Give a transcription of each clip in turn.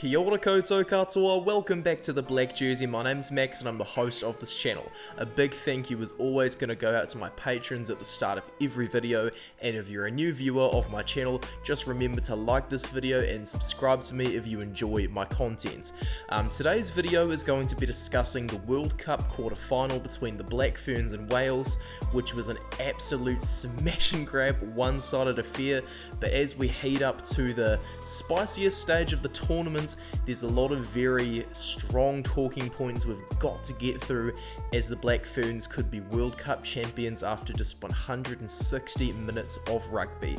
Kia ora koutou katoa, welcome back to the Black Jersey. My name's Max and I'm the host of this channel. A big thank you is always going to go out to my patrons at the start of every video, and if you're a new viewer of my channel, just remember to like this video and subscribe to me if you enjoy my content. Today's video is going to be discussing the World Cup quarter-final between the Black Ferns and Wales, which was an absolute smash and grab, one-sided affair, but as we head up to the spiciest stage of the tournament, there's a lot of very strong talking points we've got to get through, as the Black Ferns could be World Cup champions after just 160 minutes of rugby.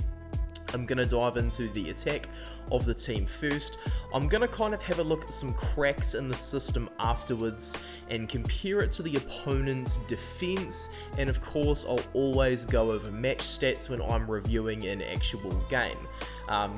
I'm going to dive into the attack of the team first. I'm going to kind of have a look at some cracks in the system afterwards and compare it to the opponent's defense, and of course I'll always go over match stats when I'm reviewing an actual game.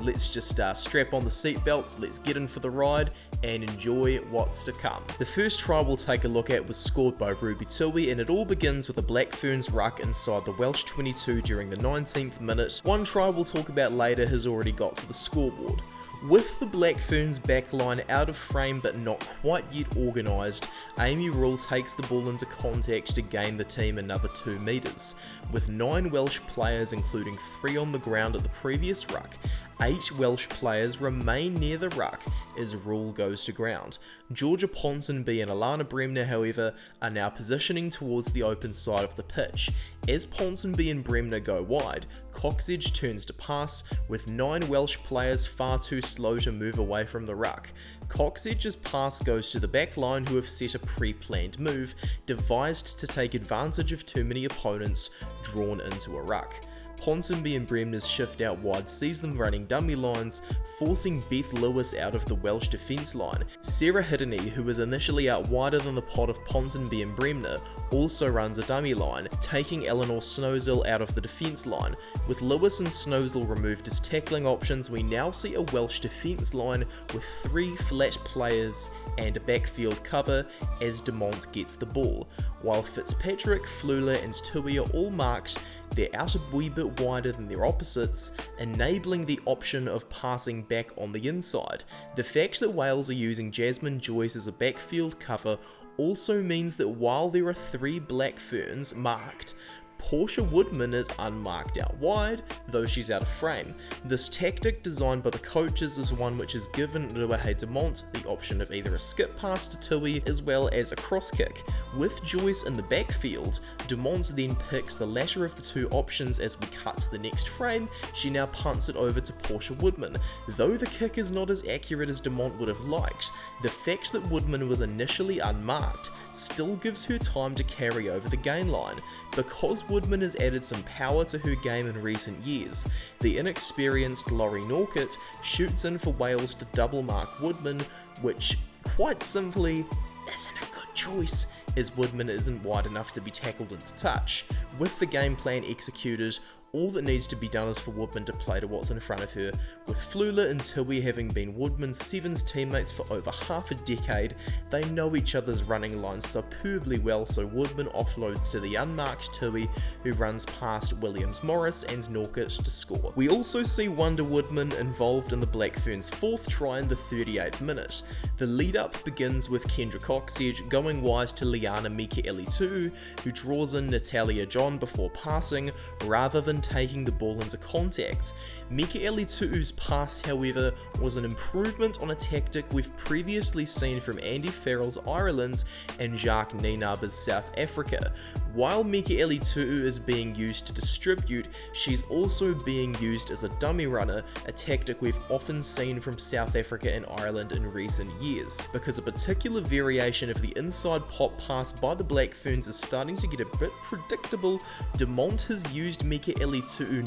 Let's just strap on the seatbelts, let's get in for the ride and enjoy what's to come. The first try we'll take a look at was scored by Rugby, and it all begins with a Black Ferns ruck inside the Welsh 22 during the 19th minute. One try we'll talk about later has already got to the scoreboard. With the Black Ferns backline out of frame but not quite yet organised, Amy Rule takes the ball into contact to gain the team another 2 metres. With 9 Welsh players, including 3 on the ground at the previous ruck, 8 Welsh players remain near the ruck as Rule goes to ground. Georgia Ponsonby and Alana Bremner, however, are now positioning towards the open side of the pitch. As Ponsonby and Bremner go wide, Coxedge turns to pass, with 9 Welsh players far too slow to move away from the ruck. Coxedge's pass goes to the back line, who have set a pre-planned move, devised to take advantage of too many opponents drawn into a ruck. Ponsonby and Bremner's shift out wide sees them running dummy lines, forcing Beth Lewis out of the Welsh defence line. Sarah Hiddeny, who was initially out wider than the pod of Ponsonby and Bremner, also runs a dummy line, taking Eleanor Snowsill out of the defence line. With Lewis and Snowsill removed as tackling options, we now see a Welsh defence line with 3 flat players and a backfield cover as Dumont gets the ball. While Fitzpatrick, Flula and Tui are all marked, they're out a wee bit wider than their opposites, enabling the option of passing back on the inside. The fact that Wales are using Jasmine Joyce as a backfield cover also means that while there are 3 Black Ferns marked, Portia Woodman is unmarked out wide, though she's out of frame. This tactic, designed by the coaches, is one which has given Ruahei Dumont the option of either a skip pass to Tui as well as a cross kick. With Joyce in the backfield, Dumont then picks the latter of the 2 options. As we cut to the next frame, she now punts it over to Portia Woodman. Though the kick is not as accurate as Dumont would have liked, the fact that Woodman was initially unmarked still gives her time to carry over the gain line. Because Woodman has added some power to her game in recent years, the inexperienced Laurie Norkett shoots in for Wales to double mark Woodman, which quite simply isn't a good choice, as Woodman isn't wide enough to be tackled into touch. With the game plan executed, all that needs to be done is for Woodman to play to what's in front of her. With Flula and Tui having been Woodman's sevens teammates for over half a decade, they know each other's running lines superbly well, so Woodman offloads to the unmarked Tui, who runs past Williams-Morris and Norkett to score. We also see Wonder Woodman involved in the Black Ferns' 4th try in the 38th minute. The lead-up begins with Kendra Coxedge going wide to Liana Mikaeli-Tu'u, who draws in Natalia John before passing, rather than taking the ball into contact. Mikaeli-Tu'u's pass, however, was an improvement on a tactic we've previously seen from Andy Farrell's Ireland and Jacques Nienaber's South Africa. While Mikaeli-Tu'u is being used to distribute, she's also being used as a dummy runner, a tactic we've often seen from South Africa and Ireland in recent years. Because a particular variation of the inside pop pass by the Black Ferns is starting to get a bit predictable, Dumont has used Mikaeli-Tu'u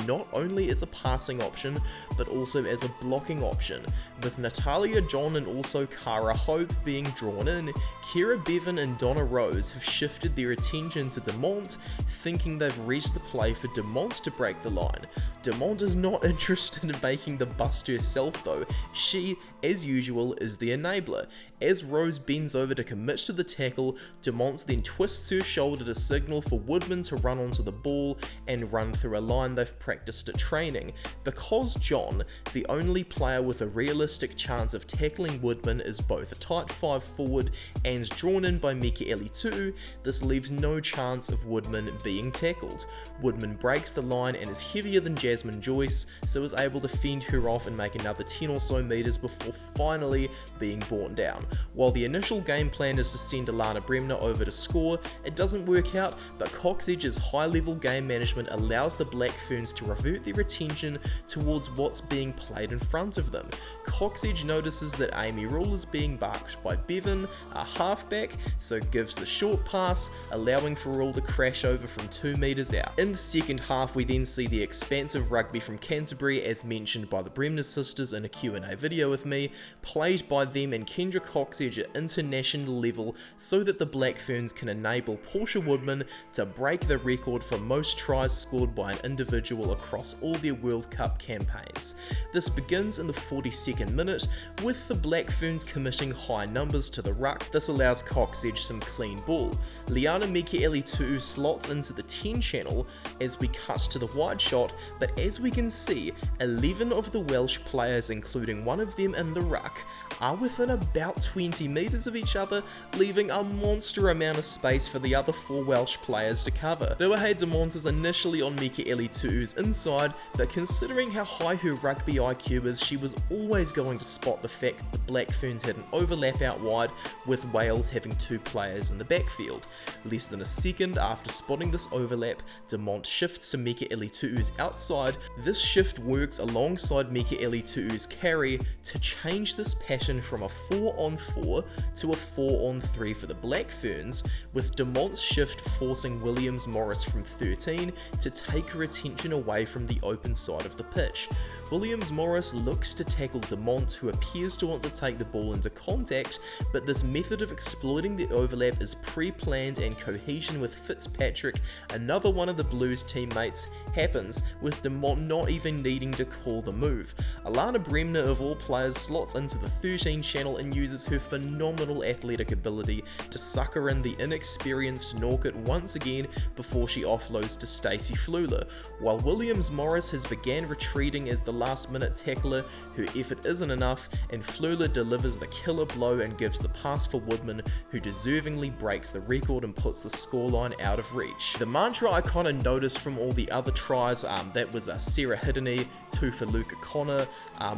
not only as a passing option, but also as a blocking option. With Natalia John and also Cara Hope being drawn in, Kira Bevan and Donna Rose have shifted their attention to Dumont, thinking they've reached the play for Dumont to break the line. Dumont is not interested in making the bust herself though. She, as usual, is the enabler. As Rose bends over to commit to the tackle, Dumont then twists her shoulder to signal for Woodman to run onto the ball and run through a line they've practiced at training. Because John, the only player with a realistic chance of tackling Woodman, is both a tight 5 forward and drawn in by Mikaeli too, this leaves no chance of Woodman being tackled. Woodman breaks the line and is heavier than Jasmine Joyce, so is able to fend her off and make another 10 or so meters before finally being brought down. While the initial game plan is to send Alana Bremner over to score, it doesn't work out, but Coxedge's high-level game management allows the Black Ferns to revert their attention towards what's being played in front of them. Coxedge notices that Amy Rule is being barked by Bevan, a halfback, so gives the short pass, allowing for Rule to crash over from 2 meters out. In the second half, we then see the expansive rugby from Canterbury, as mentioned by the Bremner sisters in a Q&A video with me, played by them and Kendra Coxedge at international level so that the Black Ferns can enable Portia Woodman to break the record for most tries scored by an individual across all their World Cup campaigns. This begins in the 42nd minute, with the Black Ferns committing high numbers to the ruck. This allows Coxedge some clean ball. Liana Mikaeli too slots into the 10 channel as we cut to the wide shot, but as we can see, 11 of the Welsh players, including one of them in the ruck, are within about 20 meters of each other, leaving a monster amount of space for the other 4 Welsh players to cover. Ruahei Demont is initially on Mikaeli tuu's inside, but considering how high her rugby IQ is, she was always going to spot the fact that the Black Ferns had an overlap out wide, with Wales having 2 players in the backfield. Less than a second after spotting this overlap, Demont shifts to Mikaeli tuu's outside. This shift works alongside Mikaeli tuu's carry to change this pattern from a 4-on-4 to a 4-on-3 for the Black Ferns, with Demont's shift forcing Williams-Morris from 13 to take her attention away from the open side of the pitch. Williams-Morris looks to tackle Demont, who appears to want to take the ball into contact, but this method of exploiting the overlap is pre-planned, and cohesion with Fitzpatrick, another one of the Blues teammates, happens, with Demont not even needing to call the move. Alana Bremner, of all players, slots into the 13 channel and uses her phenomenal athletic ability to sucker in the inexperienced Norkett once again before she offloads to Stacey Fleuler. While Williams-Morris has began retreating as the last-minute tackler, her effort isn't enough, and Fleuler delivers the killer blow and gives the pass for Woodman, who deservingly breaks the record and puts the scoreline out of reach. The mantra I kind of noticed from all the other tries, that was Sarah Hiddeney, 2 for Luca Connor,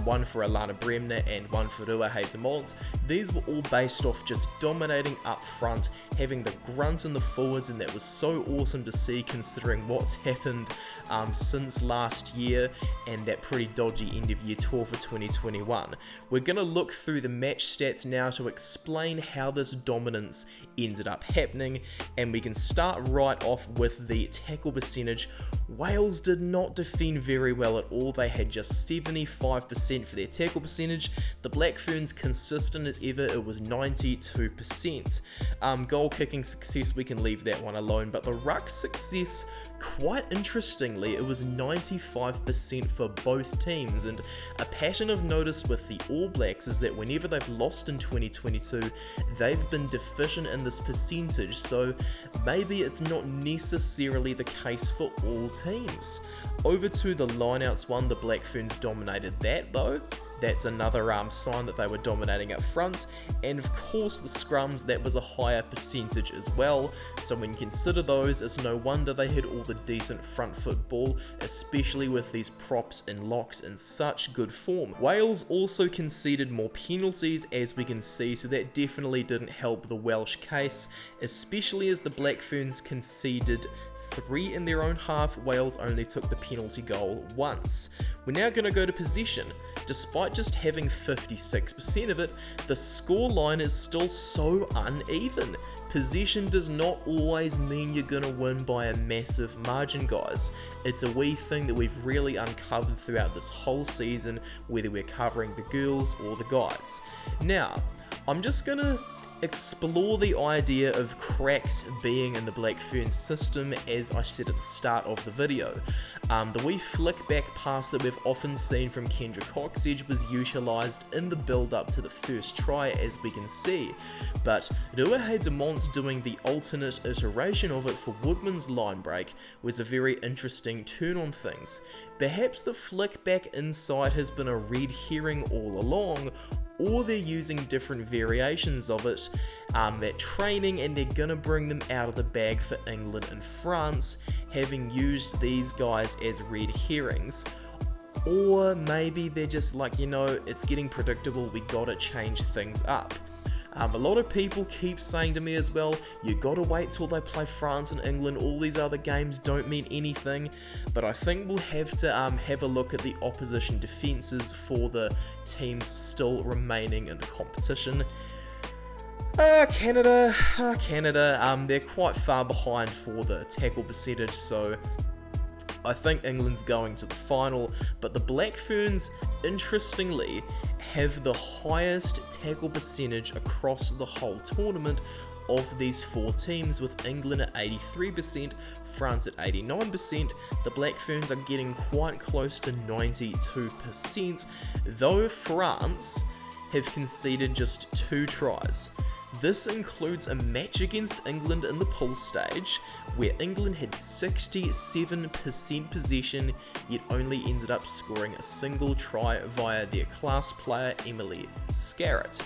1 for Alana Bremner, and 1 for Ruahei Demont. These were all based off just dominating up front, having the grunt in the forwards, and that was so awesome to see considering what's happened since last year and that pretty dodgy end of year tour for 2021. We're going to look through the match stats now to explain how this dominance ended up happening, and we can start right off with the tackle percentage. Wales did not defend very well at all. They had just 75% for their tackle percentage. The Black Ferns, consistent as ever, it was 92%. Goal kicking success, we can leave that one alone, but the ruck success, quite interestingly, it was 95% for both teams, and a pattern I've noticed with the All Blacks is that whenever they've lost in 2022, they've been deficient in this percentage, so maybe it's not necessarily the case for all teams. Over to the lineouts one, the Black Ferns dominated that though. That's another sign that they were dominating up front, and of course the scrums, that was a higher percentage as well, so when you consider those, it's no wonder they had all the decent front foot ball, especially with these props and locks in such good form. Wales also conceded more penalties, as we can see, so that definitely didn't help the Welsh case, especially as the Black Ferns conceded 3 in their own half. Wales only took the penalty goal once. We're now going to go to possession. Despite just having 56% of it, the scoreline is still so uneven. Possession does not always mean you're going to win by a massive margin, guys. It's a wee thing that we've really uncovered throughout this whole season, whether we're covering the girls or the guys. Now, I'm just going to explore the idea of cracks being in the Black Ferns system, as I said at the start of the video. The wee flick back pass that we've often seen from Kendra Coxedge was utilised in the build up to the first try, as we can see, but Ruahei Dumont doing the alternate iteration of it for Woodman's line break was a very interesting turn on things. Perhaps the flick back inside has been a red herring all along, or they're using different variations of it at training, and they're gonna bring them out of the bag for England and France, having used these guys as red herrings. Or maybe they're just like, you know, it's getting predictable, we gotta change things up. A lot of people keep saying to me as well, you gotta wait till they play France and England, all these other games don't mean anything, but I think we'll have to have a look at the opposition defences for the teams still remaining in the competition. Canada, they're quite far behind for the tackle percentage, so I think England's going to the final, but the Black Ferns, interestingly, have the highest tackle percentage across the whole tournament of these four teams, with England at 83%, France at 89%, the Black Ferns are getting quite close to 92%, though France have conceded just 2 tries. This includes a match against England in the pool stage, where England had 67% possession, yet only ended up scoring a single try via their class player Emily Scarrett.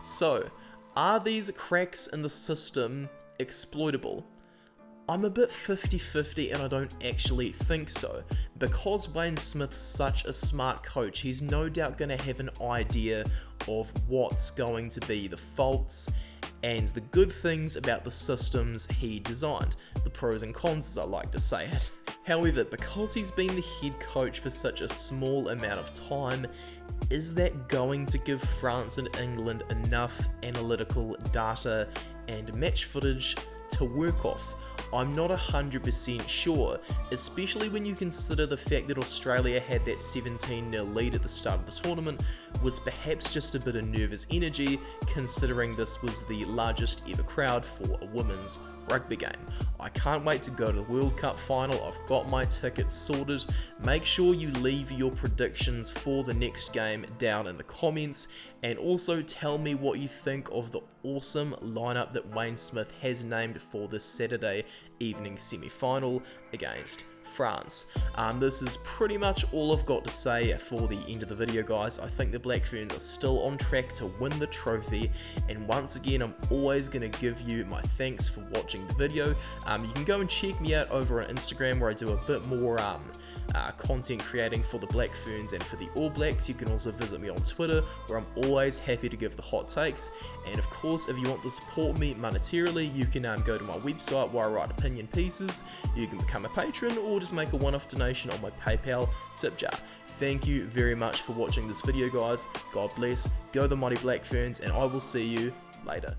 So, are these cracks in the system exploitable? I'm a bit 50-50 and I don't actually think so. Because Wayne Smith's such a smart coach, he's no doubt going to have an idea of what's going to be the faults and the good things about the systems he designed. The pros and cons, as I like to say it. However, because he's been the head coach for such a small amount of time, is that going to give France and England enough analytical data and match footage to work off? I'm not 100% sure, especially when you consider the fact that Australia had that 17-0 lead at the start of the tournament was perhaps just a bit of nervous energy, considering this was the largest ever crowd for a women's rugby game. I can't wait to go to the World Cup final. I've got my tickets sorted. Make sure you leave your predictions for the next game down in the comments, and also tell me what you think of the awesome lineup that Wayne Smith has named for this Saturday evening semi-final against France. This is pretty much all I've got to say for the end of the video, guys. I think the Black Ferns are still on track to win the trophy, and once again, I'm always going to give you my thanks for watching the video. You can go and check me out over on Instagram, where I do a bit more content creating for the Black Ferns and for the All Blacks. You can also visit me on Twitter, where I'm always happy to give the hot takes, and of course, if you want to support me monetarily, you can go to my website where I write opinion pieces. You can become a patron, or just make a one-off donation on my PayPal tip jar. Thank you very much for watching this video, guys. God bless, go the mighty Black Ferns, and I will see you later.